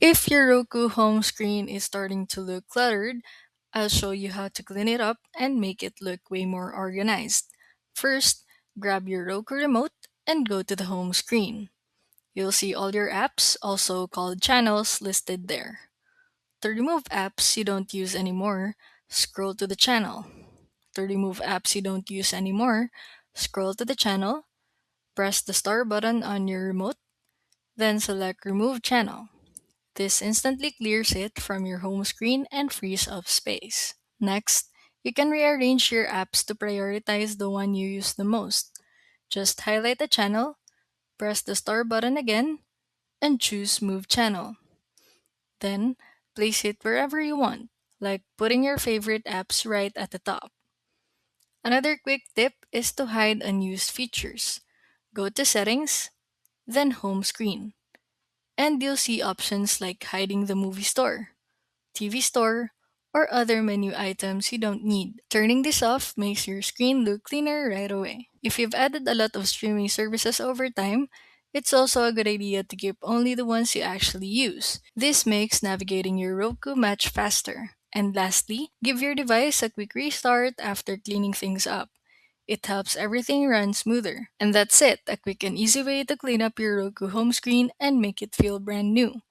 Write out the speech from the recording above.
If your Roku home screen is starting to look cluttered, I'll show you how to clean it up and make it look way more organized. First, grab your Roku remote and go to the home screen. You'll see all your apps, also called channels, listed there. To remove apps you don't use anymore, scroll to the channel. To remove apps you don't use anymore, scroll to the channel, press the star button on your remote, then select Remove Channel. This instantly clears it from your home screen and frees up space. Next, you can rearrange your apps to prioritize the one you use the most. Just highlight the channel, press the star button again, and choose Move Channel. Then, place it wherever you want, like putting your favorite apps right at the top. Another quick tip is to hide unused features. Go to Settings, then Home Screen, and you'll see options like hiding the movie store, TV store, or other menu items you don't need. Turning this off makes your screen look cleaner right away. If you've added a lot of streaming services over time, it's also a good idea to keep only the ones you actually use. This makes navigating your Roku much faster. And lastly, give your device a quick restart after cleaning things up. It helps everything run smoother. And that's it, a quick and easy way to clean up your Roku home screen and make it feel brand new.